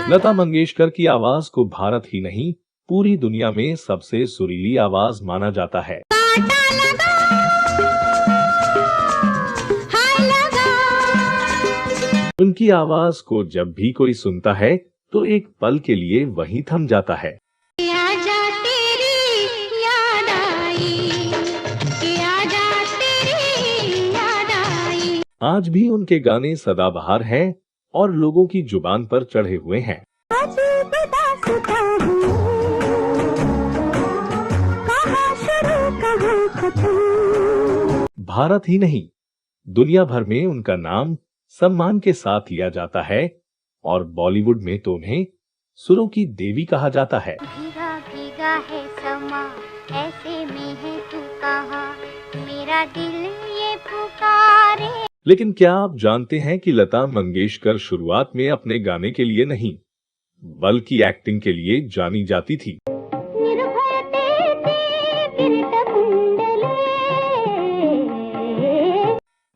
लता मंगेशकर की आवाज को भारत ही नहीं पूरी दुनिया में सबसे सुरीली आवाज माना जाता है। उनकी आवाज को जब भी कोई सुनता है तो एक पल के लिए वहीं थम जाता है। आज भी उनके गाने सदाबहार हैं और लोगों की जुबान पर चढ़े हुए हैं। भारत ही नहीं दुनिया भर में उनका नाम सम्मान के साथ लिया जाता है और बॉलीवुड में तो उन्हें सुरों की देवी कहा जाता है। भीगा भीगा है समा, ऐसे में है तू कहाँ, मेरा दिल ये पुकारे। लेकिन क्या आप जानते हैं कि लता मंगेशकर शुरुआत में अपने गाने के लिए नहीं बल्कि एक्टिंग के लिए जानी जाती थी।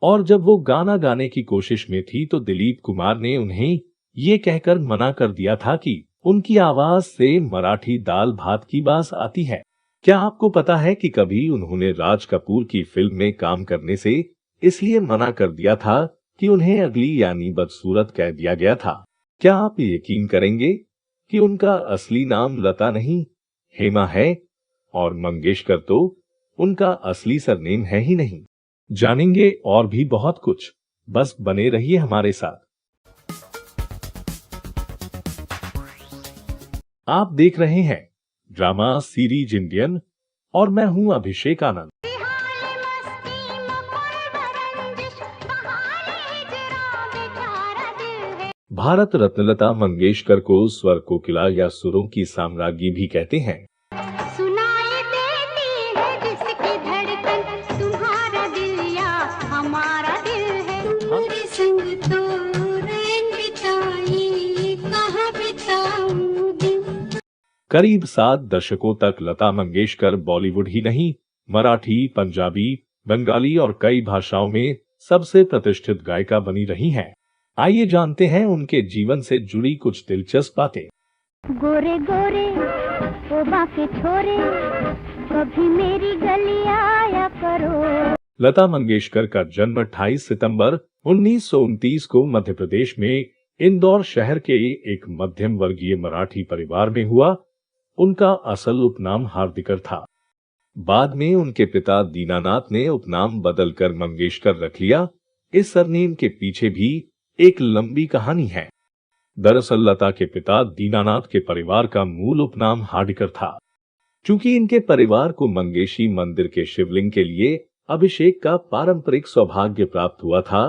और जब वो गाना गाने की कोशिश में थी तो दिलीप कुमार ने उन्हें ये कहकर मना कर दिया था कि उनकी आवाज से मराठी दाल भात की बात आती है। क्या आपको पता है कि कभी उन्होंने राज कपूर की फिल्म में काम करने से इसलिए मना कर दिया था कि उन्हें अगली यानी बदसूरत कह दिया गया था। क्या आप यकीन करेंगे कि उनका असली नाम लता नहीं हेमा है और मंगेशकर तो उनका असली सरनेम है ही नहीं। जानेंगे और भी बहुत कुछ, बस बने रहिए हमारे साथ। आप देख रहे हैं ड्रामा सीरीज इंडियन और मैं हूं अभिषेक आनंद। भारत रत्न लता मंगेशकर को स्वर कोकिला या सुरों की साम्राज्ञी भी कहते हैं। सुनाई देती है जिसकी धड़कन, तुम्हारा दिल या हमारा दिल है। तुम्हारे संग तो रैन बिताई, कहाँ बिताऊं दिन। करीब 7 दशकों तक लता मंगेशकर बॉलीवुड ही नहीं मराठी, पंजाबी, बंगाली और कई भाषाओं में सबसे प्रतिष्ठित गायिका बनी रही हैं। आइए जानते हैं उनके जीवन से जुड़ी कुछ दिलचस्प बातें। गोरे गोरे ओ बाके छोरे, कभी मेरी गली आया करो। लता मंगेशकर का जन्म 28 सितंबर 1929 को मध्य प्रदेश में इंदौर शहर के एक मध्यम वर्गीय मराठी परिवार में हुआ। उनका असल उपनाम हार्दिकर था। बाद में उनके पिता दीनानाथ ने उपनाम बदलकर मंगेशकर रख लिया। इस सरनेम के पीछे भी एक लंबी कहानी है। दरअसल लता के पिता दीनानाथ के परिवार का मूल उपनाम हार्दिकर था। चूंकि इनके परिवार को मंगेशी मंदिर के शिवलिंग के लिए अभिषेक का पारंपरिक सौभाग्य प्राप्त हुआ था,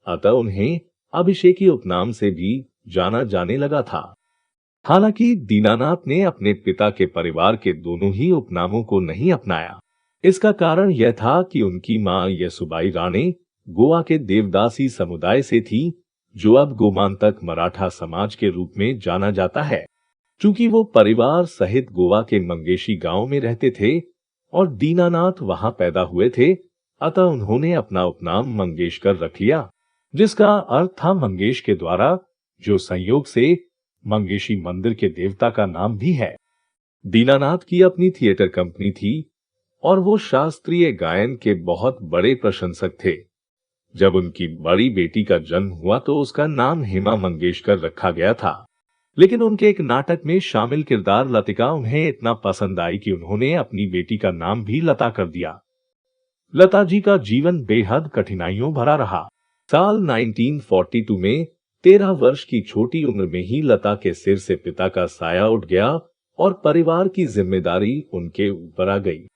अतः उन्हें अभिषेकी उपनाम से भी जाना जाने लगा था। हालांकि दीनानाथ ने अपने पिता के परिवार के दोनों ही उपनामों को नहीं अपनाया। इसका कारण यह था कि उनकी मां यसुबाई राणे गोवा के देवदासी समुदाय से थी, जो अब गोमांतक मराठा समाज के रूप में जाना जाता है। चूंकि वो परिवार सहित गोवा के मंगेशी गांव में रहते थे और दीनानाथ वहां पैदा हुए थे, अतः उन्होंने अपना उपनाम मंगेशकर रख लिया, जिसका अर्थ था मंगेश के द्वारा, जो संयोग से मंगेशी मंदिर के देवता का नाम भी है। दीनानाथ की अपनी थिएटर कंपनी थी और वो शास्त्रीय गायन के बहुत बड़े प्रशंसक थे। जब उनकी बड़ी बेटी का जन्म हुआ तो उसका नाम हेमा मंगेशकर रखा गया था, लेकिन उनके एक नाटक में शामिल किरदार लतिका उन्हें इतना पसंद आई कि उन्होंने अपनी बेटी का नाम भी लता कर दिया। लता जी का जीवन बेहद कठिनाइयों भरा रहा। साल 1942 में 13 वर्ष की छोटी उम्र में ही लता के सिर से पिता का साया उठ गया और परिवार की जिम्मेदारी उनके ऊपर आ गई।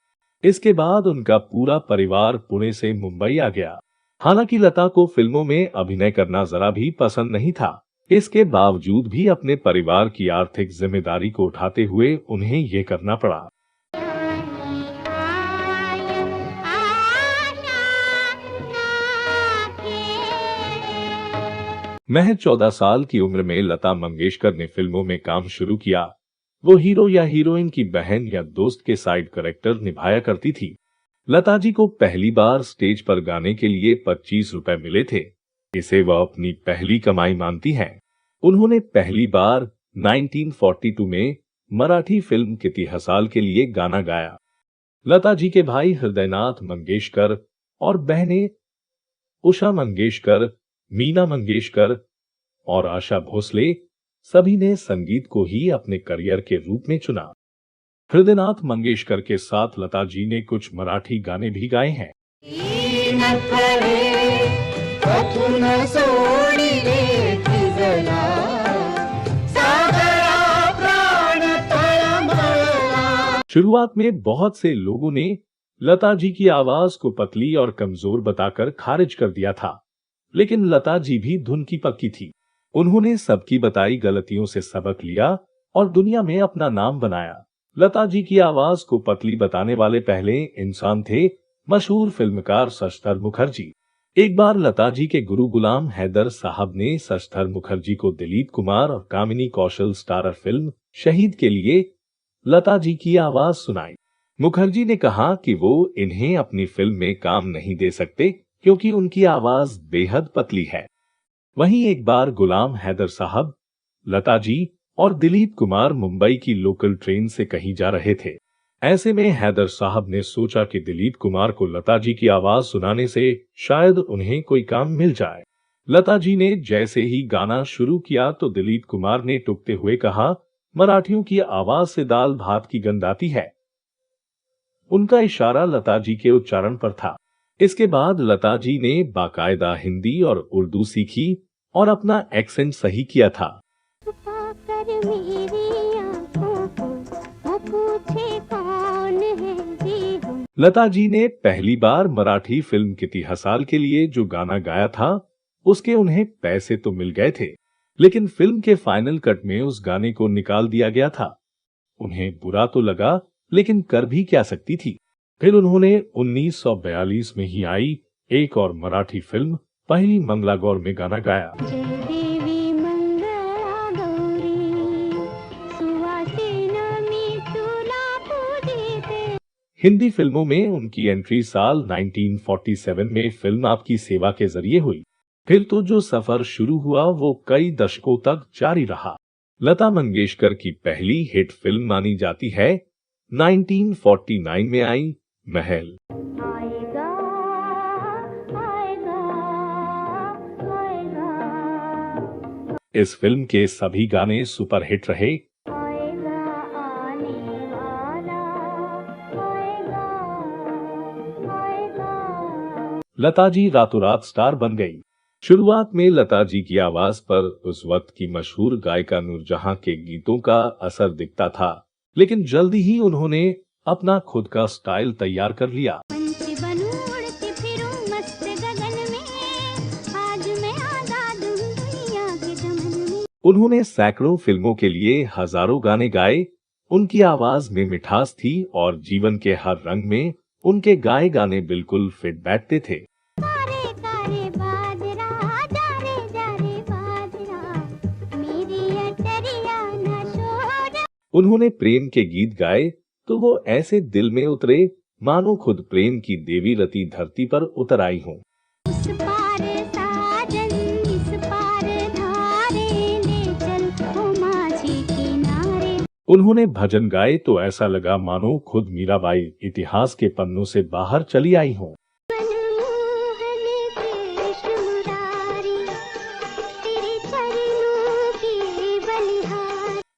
इसके बाद उनका पूरा परिवार पुणे से मुंबई आ गया। हालांकि लता को फिल्मों में अभिनय करना जरा भी पसंद नहीं था। इसके बावजूद भी अपने परिवार की आर्थिक जिम्मेदारी को उठाते हुए उन्हें ये करना पड़ा। महज 14 साल की उम्र में लता मंगेशकर ने फिल्मों में काम शुरू किया। वो हीरो या हीरोइन की बहन या दोस्त के साइड कैरेक्टर निभाया करती थी। लता जी को पहली बार स्टेज पर गाने के लिए 25 रुपए मिले थे। इसे वह अपनी पहली कमाई मानती हैं। उन्होंने पहली बार 1942 में मराठी फिल्म किती हसाल के लिए गाना गाया। लता जी के भाई हृदयनाथ मंगेशकर और बहनें उषा मंगेशकर, मीना मंगेशकर और आशा भोसले सभी ने संगीत को ही अपने करियर के रूप में चुना। हृदयनाथ मंगेशकर के साथ लता जी ने कुछ मराठी गाने भी गाए हैं। शुरुआत में बहुत से लोगों ने लता जी की आवाज को पतली और कमजोर बताकर खारिज कर दिया था, लेकिन लता जी भी धुन की पक्की थी। उन्होंने सबकी बताई गलतियों से सबक लिया और दुनिया में अपना नाम बनाया। लता जी की आवाज को पतली बताने वाले पहले इंसान थे मशहूर फिल्मकार शशधर मुखर्जी। एक बार लता जी के गुरु गुलाम हैदर साहब ने शशधर मुखर्जी को दिलीप कुमार और कामिनी कौशल स्टारर फिल्म शहीद के लिए लता जी की आवाज सुनाई। मुखर्जी ने कहा कि वो इन्हें अपनी फिल्म में काम नहीं दे सकते क्योंकि उनकी आवाज बेहद पतली है। वहीं एक बार गुलाम हैदर साहब, लता जी और दिलीप कुमार मुंबई की लोकल ट्रेन से कहीं जा रहे थे। ऐसे में हैदर साहब ने सोचा कि दिलीप कुमार को लता जी की आवाज सुनाने से शायद उन्हें कोई काम मिल जाए। लता जी ने जैसे ही गाना शुरू किया तो दिलीप कुमार ने टुकते हुए कहा, मराठियों की आवाज से दाल भात की गंध आती है। उनका इशारा लता जी के उच्चारण पर था। इसके बाद लता जी ने बाकायदा हिंदी और उर्दू सीखी और अपना एक्सेंट सही किया था। लता जी ने पहली बार मराठी फिल्म किती हसाल के लिए जो गाना गाया था, उसके उन्हें पैसे तो मिल गए थे, लेकिन फिल्म के फाइनल कट में उस गाने को निकाल दिया गया था। उन्हें बुरा तो लगा, लेकिन कर भी क्या सकती थी। फिर उन्होंने 1942 में ही आई एक और मराठी फिल्म पहली मंगला गौर में गाना गाया। हिंदी फिल्मों में उनकी एंट्री साल 1947 में फिल्म आपकी सेवा के जरिए हुई। फिर तो जो सफर शुरू हुआ वो कई दशकों तक जारी रहा। लता मंगेशकर की पहली हिट फिल्म मानी जाती है 1949 में आई महल। आएगा, आएगा, आएगा। इस फिल्म के सभी गाने सुपरहिट रहे। आएगा, आने वाला, आएगा, आएगा। लता जी रातों रात स्टार बन गई। शुरुआत में लता जी की आवाज पर उस वक्त की मशहूर गायिका नूरजहां के गीतों का असर दिखता था, लेकिन जल्दी ही उन्होंने अपना खुद का स्टाइल तैयार कर लिया। उन्होंने सैकड़ों फिल्मों के लिए हजारों गाने गाए। उनकी आवाज में मिठास थी और जीवन के हर रंग में उनके गाए गाने बिल्कुल फिट बैठते थे। उन्होंने प्रेम के गीत गाए तो वो ऐसे दिल में उतरे मानो खुद प्रेम की देवी रति धरती पर उतर आई हों। उन्होंने भजन गाए तो ऐसा लगा मानो खुद मीराबाई इतिहास के पन्नों से बाहर चली आई हों।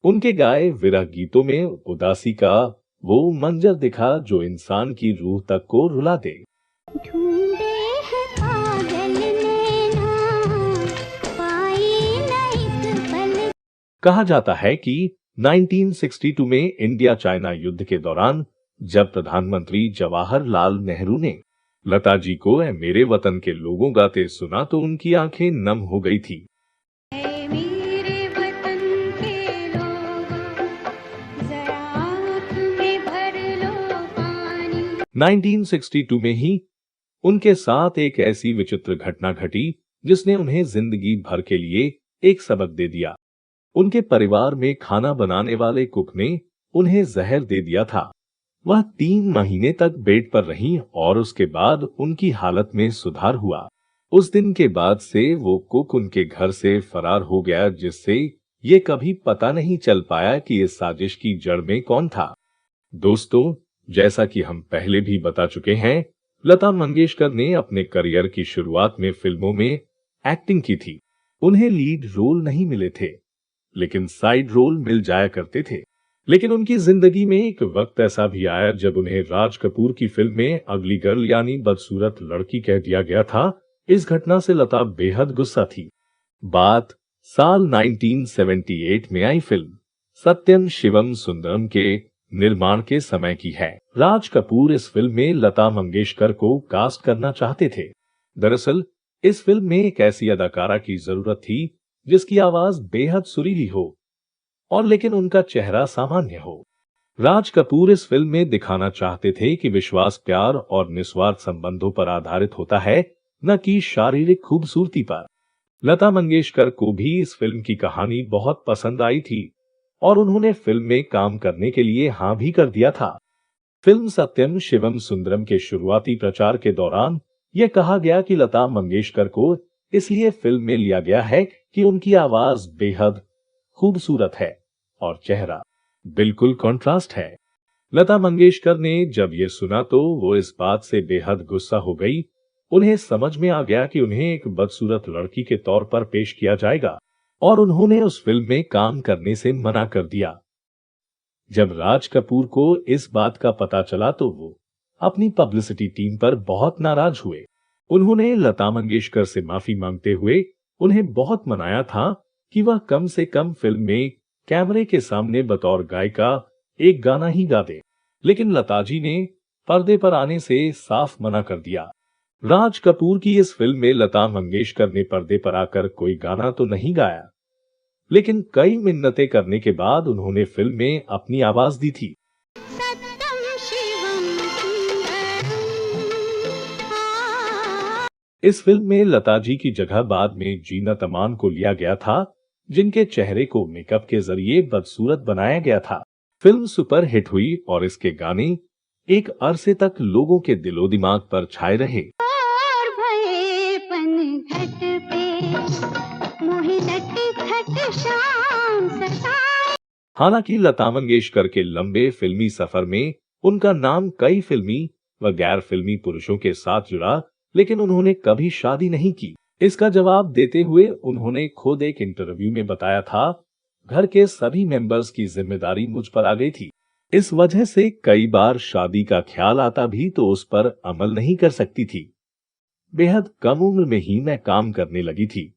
उनके गाए विरह गीतों में उदासी का वो मंजर दिखा जो इंसान की रूह तक को रुला दे। कहा जाता है कि 1962 में इंडिया चाइना युद्ध के दौरान जब प्रधानमंत्री जवाहरलाल नेहरू ने लता जी को "ऐ मेरे वतन के लोगों" गाते सुना तो उनकी आंखें नम हो गई थी। 1962 में ही उनके साथ एक ऐसी विचित्र घटना घटी जिसने उन्हें जिंदगी भर के लिए एक सबक दे दिया। उनके परिवार में खाना बनाने वाले कुक ने उन्हें जहर दे दिया था। वह 3 महीने तक बेड पर रहीं और उसके बाद उनकी हालत में सुधार हुआ। उस दिन के बाद से वो कुक उनके घर से फरार हो गया, जिससे ये कभी पता नहीं चल पाया कि इस साजिश की जड़ में कौन था। दोस्तों, जैसा कि हम पहले भी बता चुके हैं, लता मंगेशकर ने अपने करियर की शुरुआत में फिल्मों में एक्टिंग की थी। उन्हें लीड रोल नहीं मिले थे, लेकिन साइड रोल मिल जाया करते थे। लेकिन उनकी जिंदगी में एक वक्त ऐसा भी आया जब उन्हें राज कपूर की फिल्म में अगली गर्ल यानी बदसूरत लड़की कह दिया गया था। इस घटना से लता बेहद गुस्सा थी। बात साल 1978 में आई फिल्म सत्यम शिवम सुंदरम के निर्माण के समय की है। राज कपूर इस फिल्म में लता मंगेशकर को कास्ट करना चाहते थे। दरअसल इस फिल्म में एक ऐसी अदाकारा की जरूरत थी जिसकी आवाज बेहद सुरीली हो और लेकिन उनका चेहरा सामान्य हो। राज कपूर इस फिल्म में दिखाना चाहते थे कि विश्वास प्यार और निस्वार्थ संबंधों पर आधारित होता है, न कि शारीरिक खूबसूरती पर। लता मंगेशकर को भी इस फिल्म की कहानी बहुत पसंद आई थी और उन्होंने फिल्म में काम करने के लिए हाँ भी कर दिया था। फिल्म सत्यम शिवम सुंदरम के शुरुआती प्रचार के दौरान यह कहा गया कि लता मंगेशकर को इसलिए फिल्म में लिया गया है कि उनकी आवाज बेहद खूबसूरत है और चेहरा बिल्कुल कॉन्ट्रास्ट है। लता मंगेशकर ने जब ये सुना तो वो इस बात से बेहद गुस्सा हो गई। उन्हें समझ में आ गया कि उन्हें एक बदसूरत लड़की के तौर पर पेश किया जाएगा और उन्होंने उस फिल्म में काम करने से मना कर दिया। जब राज कपूर को इस बात का पता चला तो वो अपनी पब्लिसिटी टीम पर बहुत नाराज हुए। उन्होंने लता मंगेशकर से माफी मांगते हुए उन्हें बहुत मनाया था कि वह कम से कम फिल्म में कैमरे के सामने बतौर गायिका एक गाना ही गा दे, लेकिन लता जी ने पर्दे पर आने से साफ मना कर दिया। राज कपूर की इस फिल्म में लता मंगेशकर ने पर्दे पर आकर कोई गाना तो नहीं गाया, लेकिन कई मिन्नतें करने के बाद उन्होंने फिल्म में अपनी आवाज दी थी। इस फिल्म में लता जी की जगह बाद में जीनत अमान को लिया गया था, जिनके चेहरे को मेकअप के जरिए बदसूरत बनाया गया था। फिल्म सुपर हिट हुई और इसके गाने एक अरसे तक लोगों के दिलो दिमाग पर छाए रहे। हालांकि लता मंगेशकर के लंबे फिल्मी सफर में उनका नाम कई फिल्मी व गैर फिल्मी पुरुषों के साथ जुड़ा, लेकिन उन्होंने कभी शादी नहीं की। इसका जवाब देते हुए उन्होंने खुद एक इंटरव्यू में बताया था, घर के सभी मेंबर्स की जिम्मेदारी मुझ पर आ गई थी। इस वजह से कई बार शादी का ख्याल आता भी तो उस पर अमल नहीं कर सकती थी। बेहद कम उम्र में ही मैं काम करने लगी थी।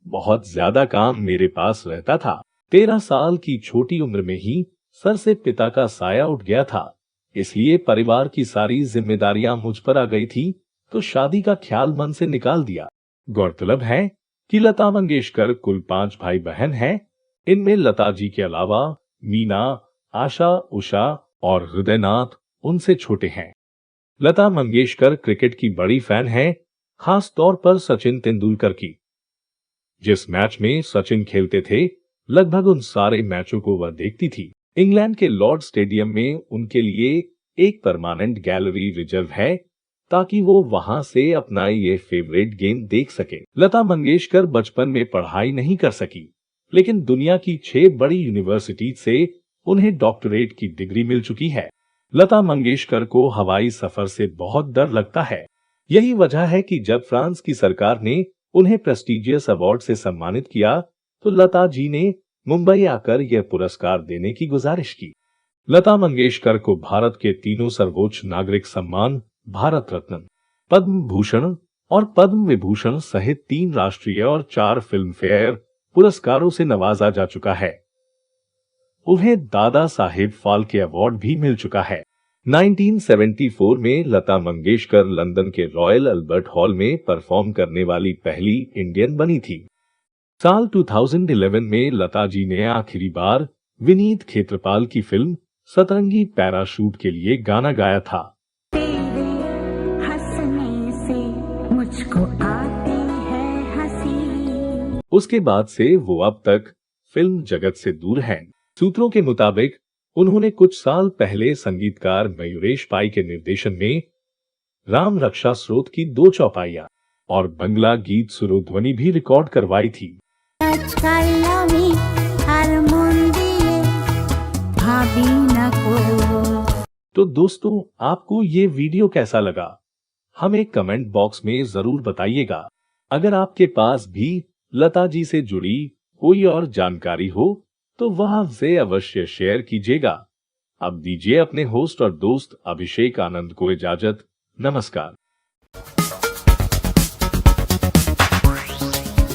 बहुत ज्यादा काम मेरे पास रहता था। 13 साल की छोटी उम्र में ही सर से पिता का साया उठ गया था, इसलिए परिवार की सारी जिम्मेदारियां मुझ पर आ गई थी, तो शादी का ख्याल मन से निकाल दिया। गौरतलब है कि लता मंगेशकर कुल 5 भाई बहन हैं। इनमें लता जी के अलावा मीना, आशा, उषा और हृदयनाथ उनसे छोटे हैं। लता मंगेशकर क्रिकेट की बड़ी फैन हैं, खास तौर पर सचिन तेंदुलकर की। जिस मैच में सचिन खेलते थे, लगभग उन सारे मैचों को वह देखती थी। इंग्लैंड के लॉर्ड स्टेडियम में उनके लिए एक परमानेंट गैलरी रिजर्व है, ताकि वो वहां से अपना ये फेवरेट गेम देख सके। लता मंगेशकर बचपन में पढ़ाई नहीं कर सकी, लेकिन दुनिया की 6 बड़ी यूनिवर्सिटी से उन्हें डॉक्टरेट की डिग्री मिल चुकी है। लता मंगेशकर को हवाई सफर से बहुत डर लगता है। यही वजह है कि जब फ्रांस की सरकार ने उन्हें प्रेस्टिजियस अवार्ड से सम्मानित किया, तो लता जी ने मुंबई आकर यह पुरस्कार देने की गुजारिश की। लता मंगेशकर को भारत के तीनों सर्वोच्च नागरिक सम्मान भारत रत्न, पद्म भूषण और पद्म विभूषण सहित 3 राष्ट्रीय और 4 फिल्म फेयर पुरस्कारों से नवाजा जा चुका है। उन्हें दादा साहेब फाल्के अवार्ड भी मिल चुका है। 1974 में लता मंगेशकर लंदन के रॉयल अल्बर्ट हॉल में परफॉर्म करने वाली पहली इंडियन बनी थी। साल 2011 में लता जी ने आखिरी बार विनीत खेत्रपाल की फिल्म सतरंगी पैराशूट के लिए गाना गाया था। उसके बाद से वो अब तक फिल्म जगत से दूर हैं। सूत्रों के मुताबिक उन्होंने कुछ साल पहले संगीतकार मयूरेश पाई के निर्देशन में राम रक्षा स्रोत की 2 चौपाइयां और बंगला गीत सुरोध्वनि भी रिकॉर्ड करवाई थी। भी न कोई। तो दोस्तों, आपको ये वीडियो कैसा लगा, हमें कमेंट बॉक्स में जरूर बताइएगा। अगर आपके पास भी लता जी से जुड़ी कोई और जानकारी हो तो वह हमसे अवश्य शेयर कीजिएगा। अब दीजिए अपने होस्ट और दोस्त अभिषेक आनंद को इजाजत। नमस्कार।